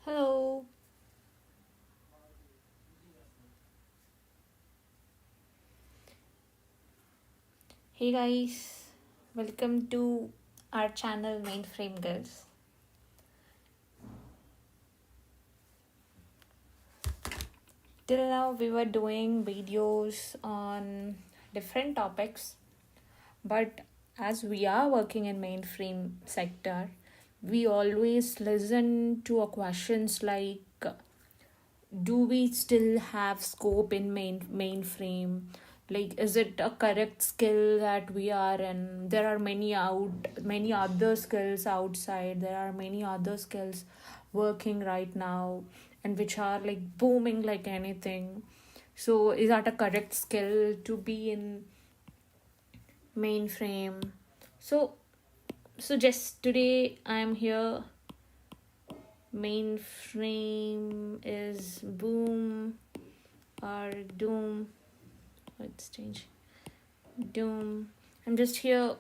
Hello. Hey guys. Welcome to our channel Mainframe Girls. Till now we were doing videos on different topics, but as we are working in mainframe sector, we always listen to a questions like, do we still have scope in mainframe? Like, is it a correct skill that we are in? There are many other skills outside. There are many other skills working right now, and which are like booming like anything. So is that a correct skill to be in mainframe? So so just today I'm here. Mainframe is boom or doom. Let's change. Doom. I'm just here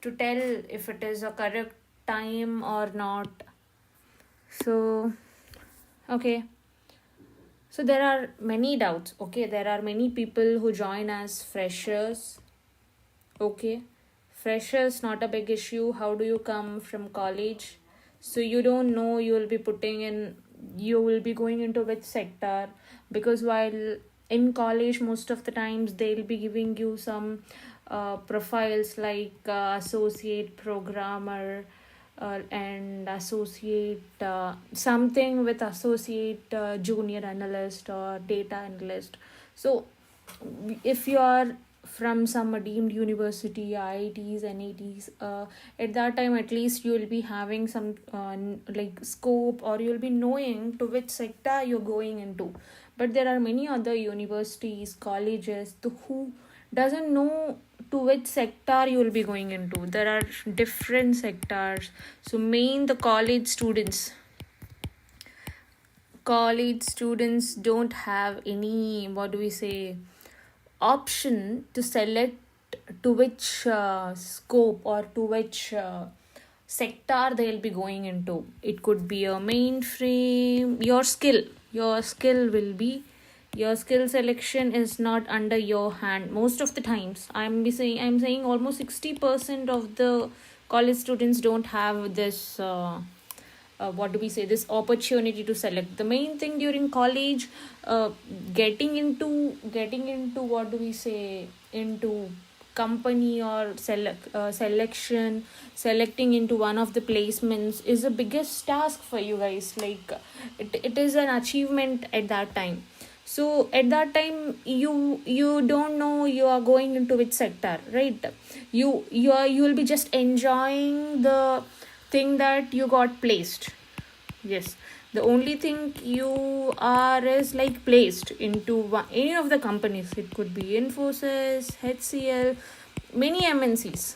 to tell if it is a correct time or not. So, okay. So there are many doubts. Okay, there are many people who join as freshers. Okay, freshers not a big issue. How do you come from college? So you don't know you will be putting in, you will be going into which sector, because while in college most of the times they'll be giving you some profiles like associate programmer, and associate something with associate junior analyst or data analyst. So if you are from some deemed university, IITs, NITs, at that time at least you will be having some like scope, or you'll be knowing to which sector you're going into. But there are many other universities, colleges who doesn't know to which sector you will be going into. There are different sectors. So main the college students don't have any, what do we say, option to select to which scope or to which sector they'll be going into. It could be a mainframe. Your skill selection is not under your hand most of the times. I'm saying almost 60% of the college students don't have this what do we say, this opportunity to select. The main thing during college, uh, getting into what do we say, into company or selection, selecting into one of the placements is the biggest task for you guys. Like, it is an achievement at that time. So at that time you don't know you are going into which sector, right? You will be just enjoying the thing that you got placed. Yes, the only thing you are is like placed into any of the companies. It could be Infosys, HCL, many MNCs.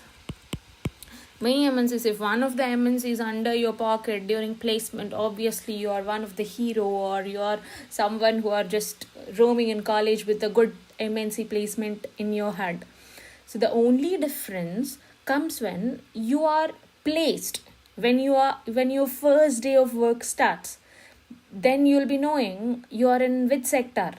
Many MNCs. If one of the MNCs under your pocket during placement, obviously you are one of the hero, or you are someone who are just roaming in college with a good MNC placement in your head. So the only difference comes when you are placed, when your first day of work starts. Then you'll be knowing you are in which sector,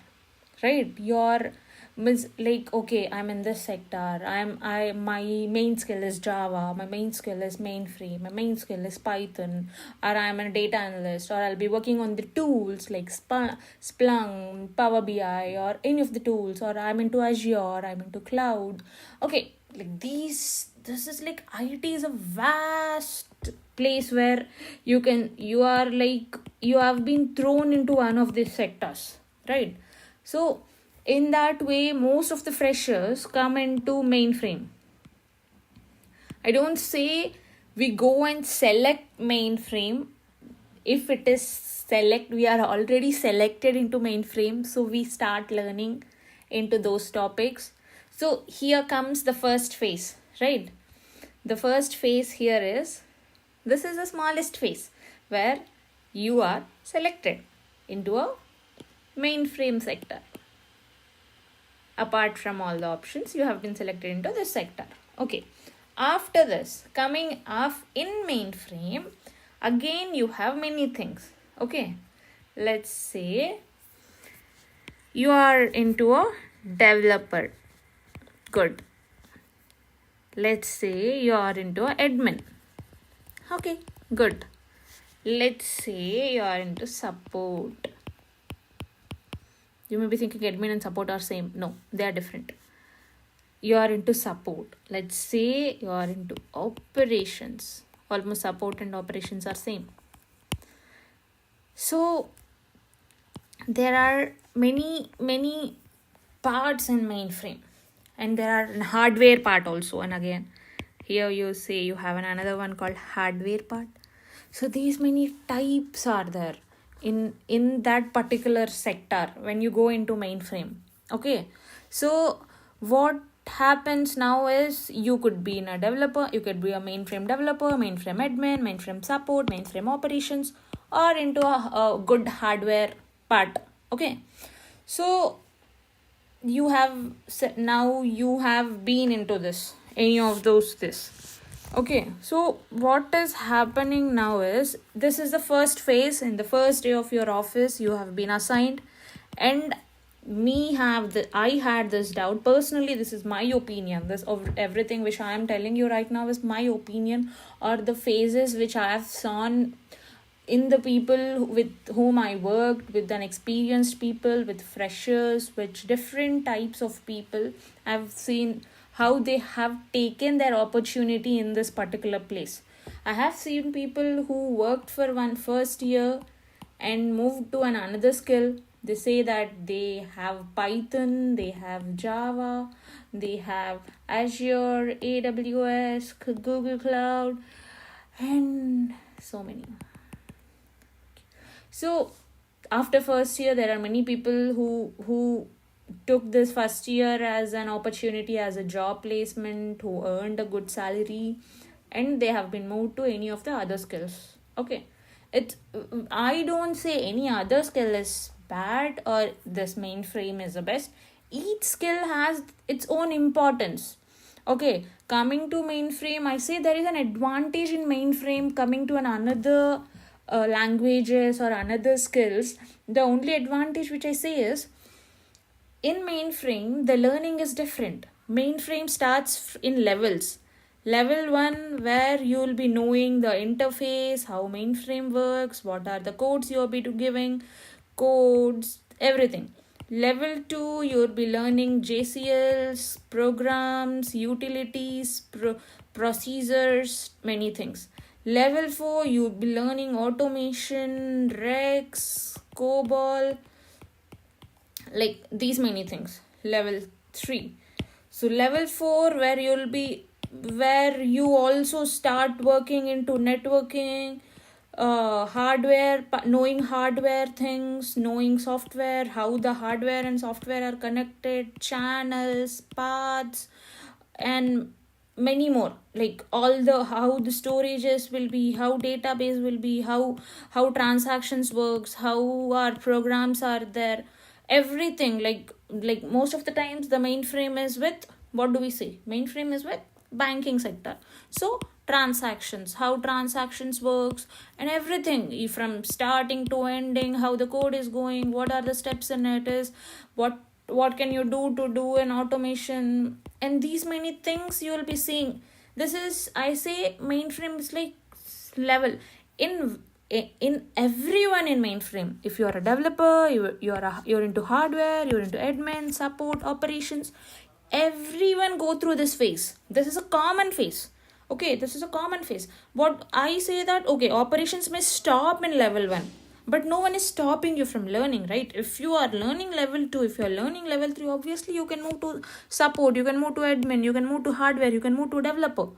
right? Your means like, okay, I'm in this sector. I my main skill is Java, my main skill is mainframe, my main skill is Python, or I'm a data analyst, or I'll be working on the tools like Splunk, Power BI, or any of the tools, or I'm into Azure, I'm into cloud. Okay, like this is like, IT is a vast place where you are like, you have been thrown into one of these sectors, right? So in that way most of the freshers come into mainframe. I don't say we go and select mainframe. If it is select, we are already selected into mainframe, so we start learning into those topics. So here comes the first phase, right? The first phase here is, this is the smallest phase where you are selected into a mainframe sector. Apart from all the options, you have been selected into this sector. Okay, after this, coming off in mainframe, again you have many things. Okay, let's say you are into a developer. Good. Let's say you are into a admin. Okay, good. Let's say you are into support. You may be thinking admin and support are same. No, they are different. You are into support. Let's say you are into operations. Almost support and operations are same. So there are many parts in mainframe, and there are hardware part also. And again, here you say you have another one called hardware part. So these many types are there in that particular sector when you go into mainframe. Okay, so what happens now is you could be in a developer, you could be a mainframe developer, mainframe admin, mainframe support, mainframe operations, or into a good hardware part. Okay, so you have now you have been into any of this. Okay, so what is happening now is this is the first phase. In the first day of your office you have been assigned, and I had this doubt personally. This is my opinion. This of everything which I am telling you right now is my opinion, or the phases which I have seen in the people with whom I worked, with an experienced people, with freshers, with different types of people. I've seen how they have taken their opportunity in this particular place. I have seen people who worked for one first year and moved to another skill. They say that they have Python, they have Java, they have Azure, AWS, Google Cloud, and so many. So after first year, there are many people who took this first year as an opportunity, as a job placement, who earned a good salary, and they have been moved to any of the other skills. Okay, I don't say any other skill is bad or this mainframe is the best. Each skill has its own importance. Okay, coming to mainframe, I say there is an advantage in mainframe coming to another languages or another skills. The only advantage which I say is in mainframe the learning is different. Mainframe starts in levels. Level 1 where you will be knowing the interface, how mainframe works, what are the codes you will be giving, codes, everything. Level 2 you will be learning JCLs, programs, utilities, procedures, many things. Level 4 you will be learning automation, Rex, COBOL, like these many things. Level 3. So level 4 where you also start working into networking, hardware, knowing hardware things, knowing software, how the hardware and software are connected, channels, paths, and many more, like all the how the storages will be, how database will be, how transactions works, how our programs are there, everything. Like most of the times the mainframe is with, what do we say, mainframe is with banking sector. So transactions, how transactions works, and everything from starting to ending, how the code is going, what are the steps in it is, what can you do an automation, and these many things you will be seeing. This is, I say, mainframe is like level in everyone in mainframe. If you are a developer, you're into hardware, you're into admin, support, operations, everyone go through this phase. This is a common phase. Okay, this is a common phase. What I say that, okay, operations may stop in level 1, but no one is stopping you from learning, right? If you are learning level 2, if you are learning level 3, obviously you can move to support, you can move to admin, you can move to hardware, you can move to developer,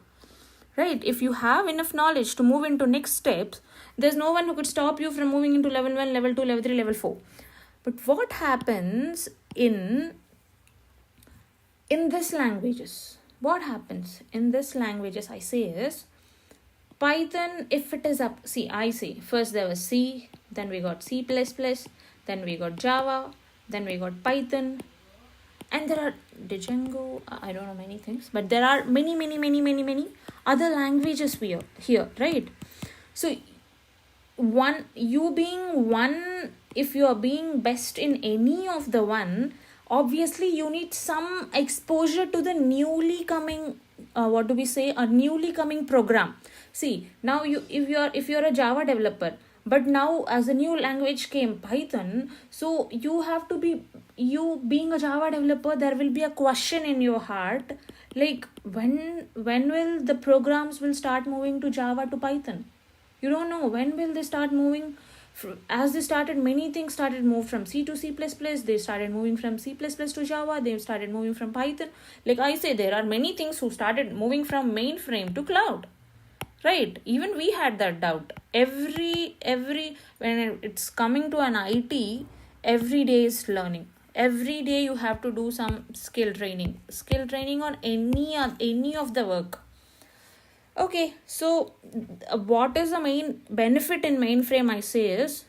right? If you have enough knowledge to move into next steps, there's no one who could stop you from moving into level 1, level 2, level 3, level 4. But what happens in this languages, what happens in this languages, I say is Python, if it is up, see, I say first there was C, then we got C++, then we got Java, then we got Python, and there are Django, I don't know many things, but there are many other languages here, right? So one, you being one, if you are being best in any of the one, obviously you need some exposure to the newly coming, what do we say, a newly coming program. See, now you, if you're a Java developer, but now as a new language came Python, so you have to be, you being a Java developer, there will be a question in your heart, like when will the programs will start moving to Java to Python? You don't know when will they start moving. As they started, many things started move from C to C++. They started moving from C++ to Java. They started moving from Python. Like I say, there are many things who started moving from mainframe to cloud, right? Even we had that doubt. Every when it's coming to an IT, every day is learning. Every day you have to do some skill training on any of the work. Okay, so what is the main benefit in mainframe? I say is,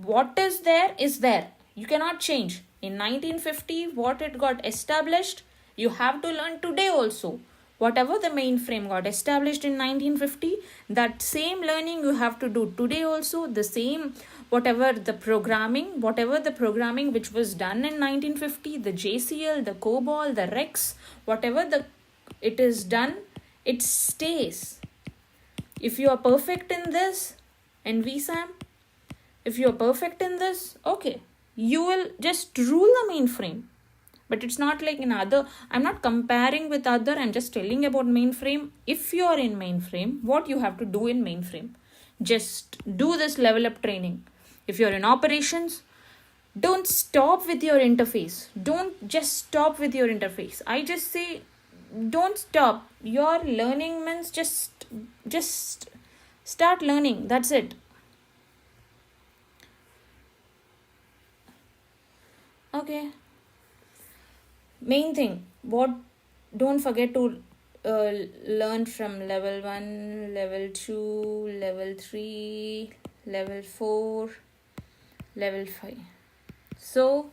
what is there is there. You cannot change. In 1950, what it got established, you have to learn today also. Whatever the mainframe got established in 1950, that same learning you have to do today also. The same, whatever the programming which was done in 1950, the JCL, the COBOL, the REX, whatever it is done, it stays. If you are perfect in this, and VSAM, if you are perfect in this, okay, you will just rule the mainframe. But it's not like in other, I'm not comparing with other, I'm just telling about mainframe. If you are in mainframe, what you have to do in mainframe? Just do this level up training. If you're in operations, don't stop with your interface. Don't just stop with your interface. I just say, don't stop. Your learning means just start learning. That's it. Okay. Main thing, what, don't forget to learn from level 1, level 2, level 3, level 4, level 5. So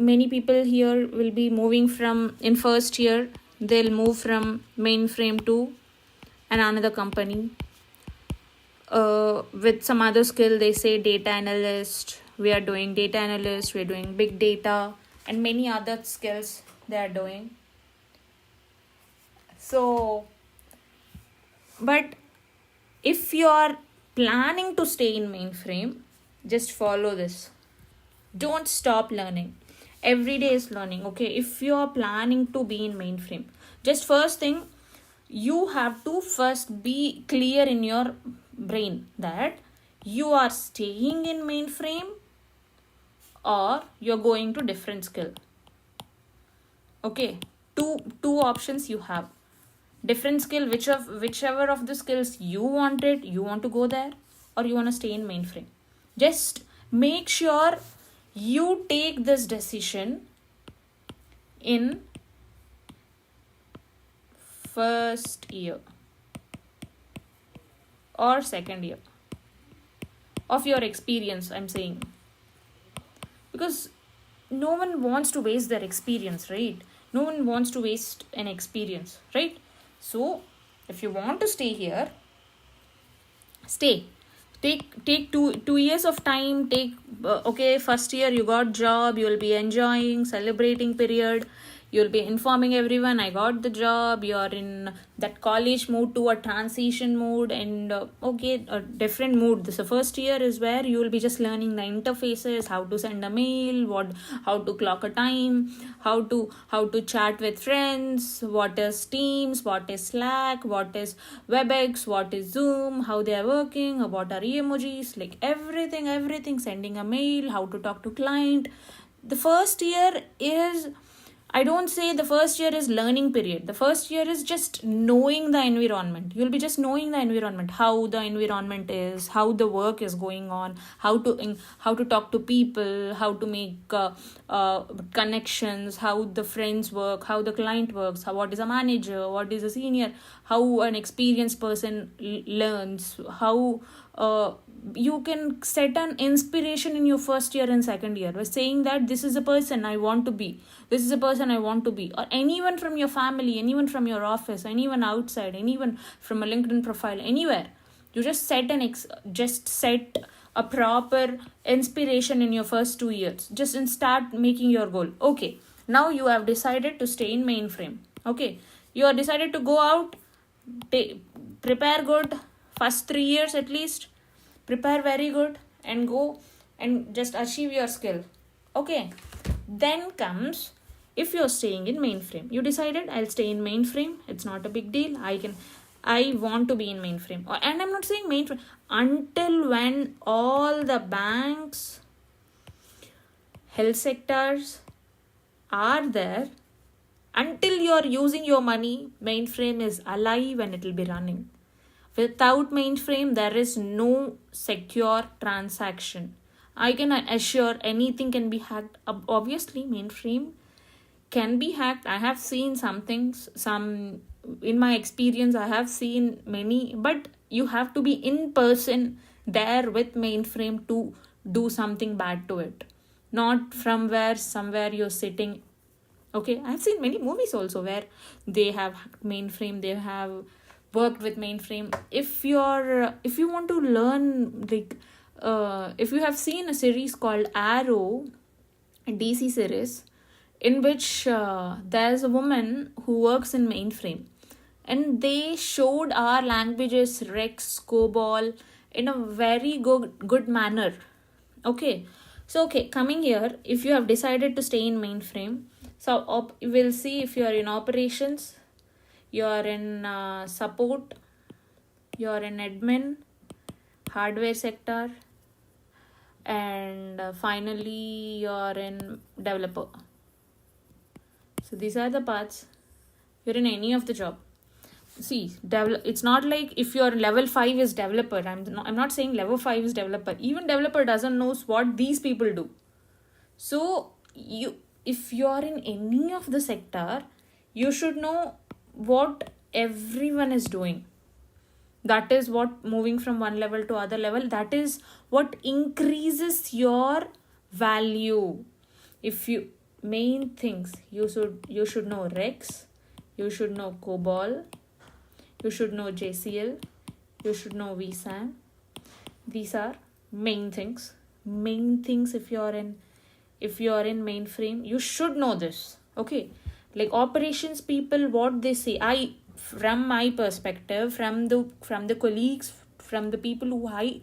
many people here will be moving from, in first year they'll move from mainframe to another company with some other skill. They say data analyst, we are doing data analyst, we're doing big data, and many other skills they are doing. So, but if you are planning to stay in mainframe, just follow this. Don't stop learning. Every day is learning. Okay, if you are planning to be in mainframe, just first thing, you have to first be clear in your brain that you are staying in mainframe or you're going to different skill. Okay, two options you have. Different skill, whichever of the skills you want to go there, or you want to stay in mainframe. Just make sure you take this decision in first year or second year of your experience, I'm saying, because no one wants to waste their experience, right? No one wants to waste an experience, right? So if you want to stay here, stay. Take 2 years of time. Take okay, first year you got job, you will be enjoying, celebrating period, you'll be informing everyone, I got the job. You're in that college mood to a transition mood, and okay, a different mood. This first year is where you will be just learning the interfaces, how to send a mail, how to clock a time, how to chat with friends, what is Teams, what is Slack, what is WebEx, what is Zoom, how they are working, what are emojis, like everything, sending a mail, how to talk to client. The first year is, I don't say the first year is learning period. The first year is just knowing the environment. You'll be just knowing the environment, how the environment is, how the work is going on, how to talk to people, how to make connections, how the friends work, how the client works, what is a manager, what is a senior, how an experienced person learns, how you can set an inspiration in your first year and second year by saying that this is a person I want to be, or anyone from your family, anyone from your office, anyone outside, anyone from a LinkedIn profile, anywhere. You just set a proper inspiration in your first 2 years. Just and start making your goal. Okay, now you have decided to stay in Mainframe. Okay, you are decided to go out. Prepare good. First 3 years at least. Prepare very good and go and just achieve your skill. Okay, then comes, if you're staying in Mainframe, you decided I'll stay in Mainframe, it's not a big deal, I want to be in Mainframe. And I'm not saying Mainframe until when all the banks, health sectors are there, until you're using your money, Mainframe is alive and it will be running. Without Mainframe, there is no secure transaction. I can assure anything can be hacked. Obviously, Mainframe can be hacked. I have seen some things, some in my experience, I have seen many, but you have to be in person there with Mainframe to do something bad to it. Not from where somewhere you're sitting. Okay, I've seen many movies also where they have hacked Mainframe, they have worked with Mainframe. If you want to learn, like if you have seen a series called Arrow, a DC series, in which there's a woman who works in Mainframe, and they showed our languages Rex, COBOL in a very good manner. Okay, so okay, coming here, if you have decided to stay in Mainframe, so we'll see if you are in operations, you are in support, you are in admin, hardware sector, and finally you are in developer. So these are the paths. You're in any of the job. See, it's not like if you're level 5 is developer. I'm not saying level 5 is developer. Even developer doesn't know what these people do. So if you're in any of the sector, you should know what everyone is doing. That is what moving from one level to other level, that is what increases your value. If you main things, you should know Rex, you should know COBOL, you should know JCL, you should know vSAN. These are main things. If you're in Mainframe, you should know this. Okay, like operations people, what they say, from my perspective, from the colleagues, from the people who I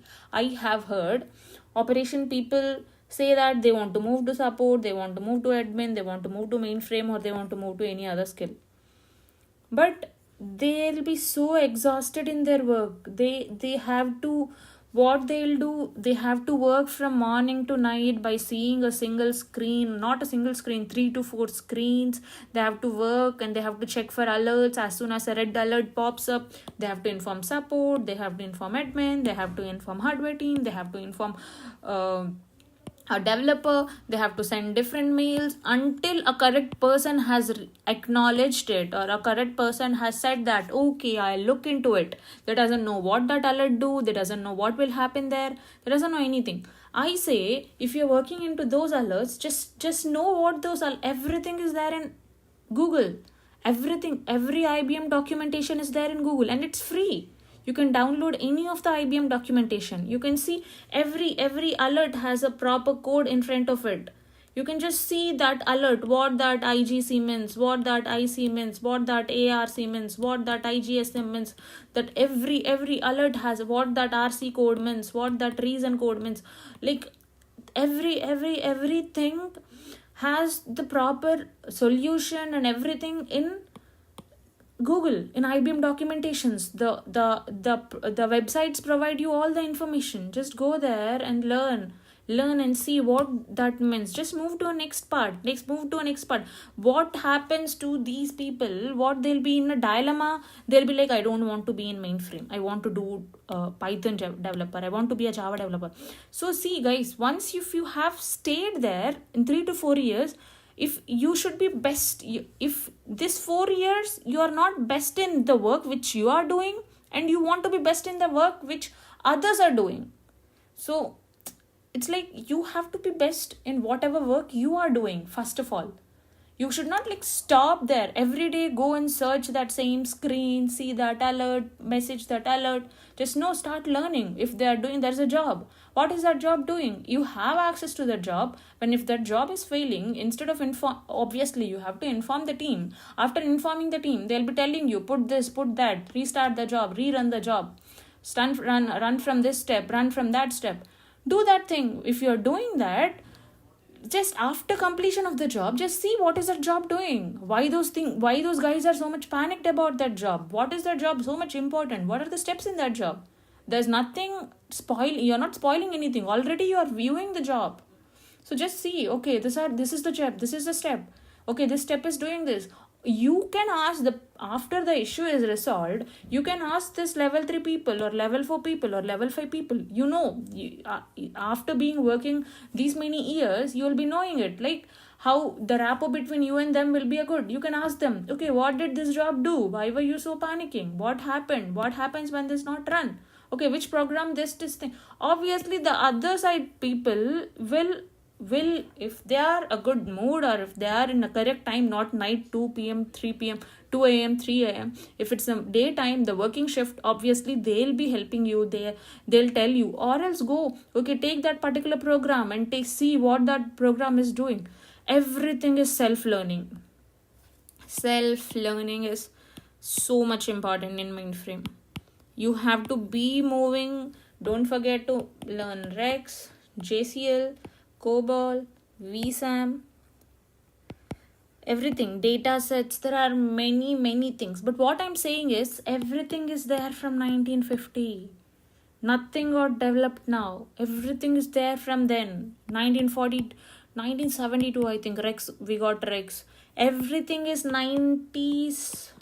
have heard, operation people say that they want to move to support, they want to move to admin, they want to move to Mainframe, or they want to move to any other skill. But they'll be so exhausted in their work. They have to, what they'll do, they have to work from morning to night by seeing a single screen, not a single screen, 3 to 4 screens. They have to work and they have to check for alerts. As soon as a red alert pops up, they have to inform support, they have to inform admin, they have to inform hardware team, they have to inform a developer, they have to send different mails until a correct person has acknowledged it, or a correct person has said that okay, I'll look into it. They doesn't know what that alert do, they doesn't know what will happen there, they doesn't know anything. I say, if you're working into those alerts, just know what those are. Everything is there in Google. Everything, every IBM documentation is there in Google, and it's free. You can download any of the IBM documentation. You can see every alert has a proper code in front of it. You can just see that alert, what that IGC means, what that IC means, what that ARC means, what that IGSM means. That every alert has what that RC code means, what that reason code means. Like everything has the proper solution and everything in Google, in IBM documentations. The websites provide you all the information. Just go there and learn and see what that means. Just move to a next part. What happens to these people? What they'll be in a dilemma? They'll be like, I don't want to be in Mainframe. I want to do Python developer. I want to be a Java developer. So see guys, once if you have stayed there in 3 to 4 years, if you should be best, if this 4 years you are not best in the work which you are doing, and you want to be best in the work which others are doing, so it's like you have to be best in whatever work you are doing. First of all, You should not like stop there. Every day go and search that same screen, see that alert, message that alert. Just no, start learning. If they are doing, there's a job. What is that job doing? You have access to that job. When if that job is failing, instead of obviously you have to inform the team. After informing the team, they'll be telling you, put this, put that, restart the job, rerun the job, run from this step, run from that step. Do that thing. If you're doing that, just after completion of the job, just see what is that job doing. Why those guys are so much panicked about that job? What is that job so much important? What are the steps in that job? There's nothing you're not spoiling anything. Already you are viewing the job. So just see, okay, this is the step, this is the step. Okay, this step is doing this. You can ask after the issue is resolved, you can ask this level 3 people or level 4 people or level 5 people. After being working these many years, you will be knowing it. Like how the rapport between you and them will be a good. You can ask them, okay, what did this job do? Why were you so panicking? What happened? What happens when this not run? Okay, which program this thing? Obviously, the other side people will, if they are a good mood or if they are in a correct time, not night 2 p.m 3 p.m 2 a.m 3 a.m, if it's a daytime, the working shift, obviously they'll be helping you. They'll tell you, or else go, okay, take that particular program and see what that program is doing. Everything is self-learning. Self-learning is so much important in Mainframe. You have to be moving. Don't forget to learn Rex, JCL, COBOL, VSAM, everything, data sets. There are many things. But what I'm saying is, everything is there from 1950. Nothing got developed now. Everything is there from then. 1972, I think, we got Rex. Everything is 90s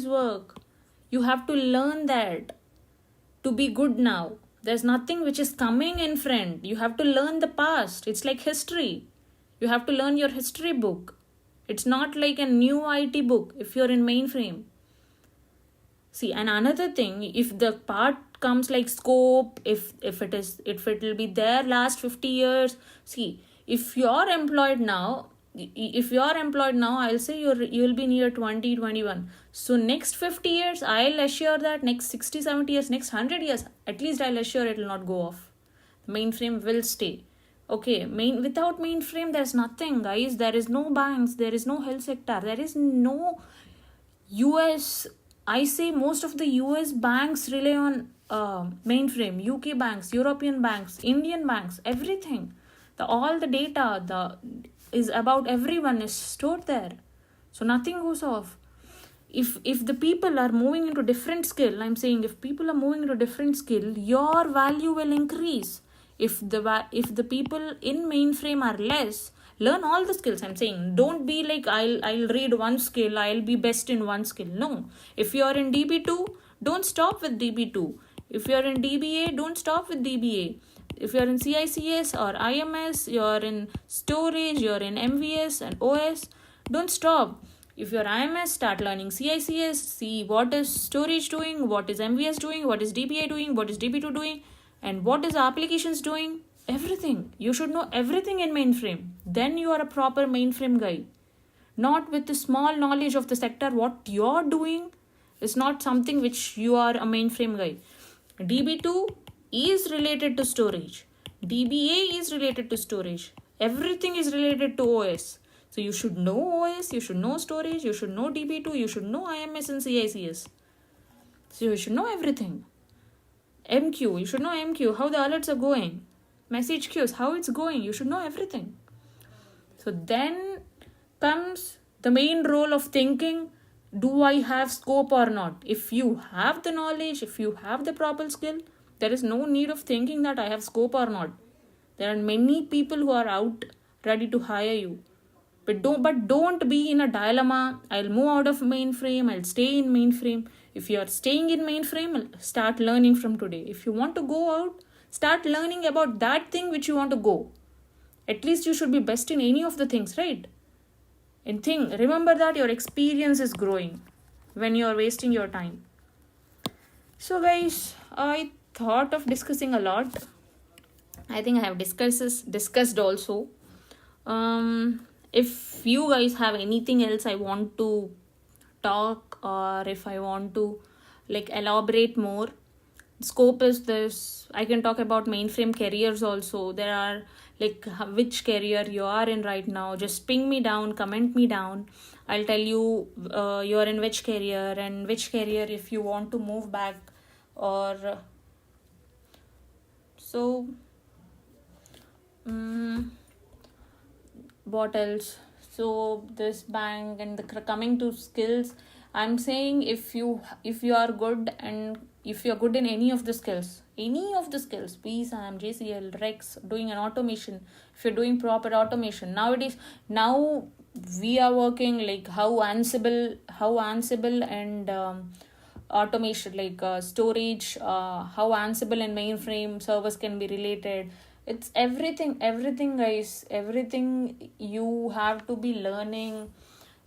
work. You have to learn that to be good now. There's nothing which is coming in front. You have to learn the past. It's like history. You have to learn your history book. It's not like a new IT book if you're in Mainframe. See, and another thing, if the part comes like scope, if it will be there last 50 years. See, if you're employed now, I'll say you'll be near 20, 21. So next 50 years, I'll assure that next 60, 70 years, next 100 years, at least I'll assure it will not go off. The Mainframe will stay. Okay, without Mainframe, there's nothing, guys. There is no banks, there is no health sector, there is no US. I say most of the US banks rely on Mainframe. UK banks, European banks, Indian banks, everything. All the data is about everyone is stored there. So nothing goes off. If the people are moving into different skill, I'm saying if people are moving into different skill, your value will increase. If the people in Mainframe are less, learn all the skills. I'm saying don't be like I'll read one skill, I'll be best in one skill. No. If you're in DB2, don't stop with DB2. If you're in DBA, don't stop with DBA. If you're in CICS or IMS, you're in storage, you're in MVS and OS, don't stop. If you're IMS, start learning CICS, see what is storage doing, what is MVS doing, what is DBA doing, what is DB2 doing, and what is applications doing. Everything. You should know everything in Mainframe. Then you are a proper Mainframe guy. Not with the small knowledge of the sector. What you're doing is not something which you are a Mainframe guy. DB2 is related to storage. DBA is related to storage. Everything is related to OS. So you should know OS, you should know storage, you should know DB2, you should know IMS and CICS. So you should know everything. MQ, you should know MQ, how the alerts are going. Message queues, how it's going. You should know everything. So then comes the main role of thinking, do I have scope or not? If you have the knowledge, if you have the proper skill, there is no need of thinking that I have scope or not. There are many people who are out ready to hire you. But don't be in a dilemma. I'll move out of Mainframe. I'll stay in Mainframe. If you are staying in Mainframe, start learning from today. If you want to go out, start learning about that thing which you want to go. At least you should be best in any of the things, right? And remember that your experience is growing when you are wasting your time. So guys, I thought of discussing a lot. I think I have discussed also. If you guys have anything else I want to talk, or if I want to like elaborate more, scope is this. I can talk about mainframe careers also. There are like which career you are in right now, just ping me down, comment me down. I'll tell you you're in which career, and which career if you want to move back, or so. um, what else? So this bank and the coming to skills, I'm saying if you are good, and if you're good in any of the skills, PSAM, JCL, Rex, doing an automation, if you're doing proper automation nowadays, now we are working like how Ansible and automation, like storage, how Ansible and mainframe servers can be related. It's everything guys, everything you have to be learning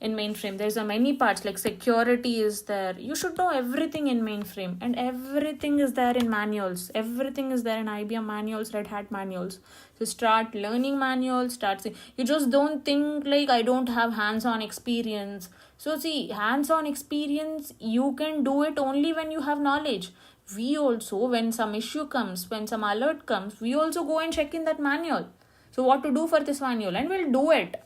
in mainframe. There's a many parts, like security is there. You should know everything in mainframe, and everything is there in manuals. Everything is there in IBM manuals, Red Hat manuals. So start learning manuals, you just don't think like I don't have hands-on experience. So see, hands-on experience, you can do it only when you have knowledge. We also, when some issue comes, when some alert comes, we also go and check in that manual. So what to do for this manual, and we'll do it.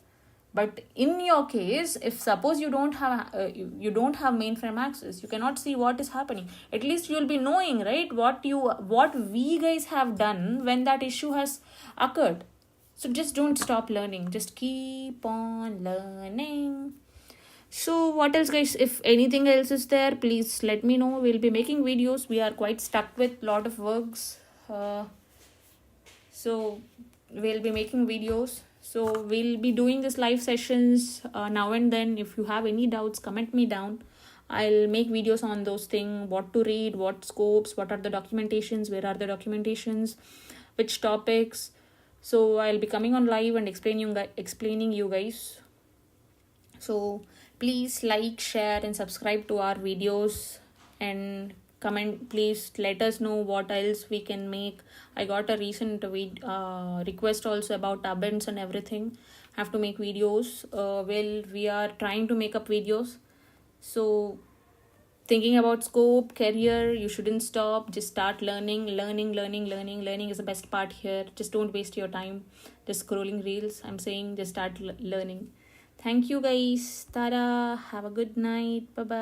But in your case, if suppose you don't have you don't have mainframe access, you cannot see what is happening. At least you'll be knowing, right, what we guys have done when that issue has occurred. So just don't stop learning, just keep on learning. So what else guys, if anything else is there, please let me know. We'll be making videos. We are quite stuck with lot of works, so we'll be making videos. So we'll be doing this live sessions now and then. If you have any doubts, comment me down. I'll make videos on those things, what to read, what scopes, what are the documentations, where are the documentations, which topics. So I'll be coming on live and explaining you guys. So please like, share, and subscribe to our videos, and comment. Please let us know what else we can make. I got a recent request also about ovens and everything. Have to make videos. Well, we are trying to make up videos. So thinking about scope, career, you shouldn't stop. Just start learning is the best part here. Just don't waste your time just scrolling reels. I'm saying just start learning. Thank you guys. Tada. Have a good night. Bye bye.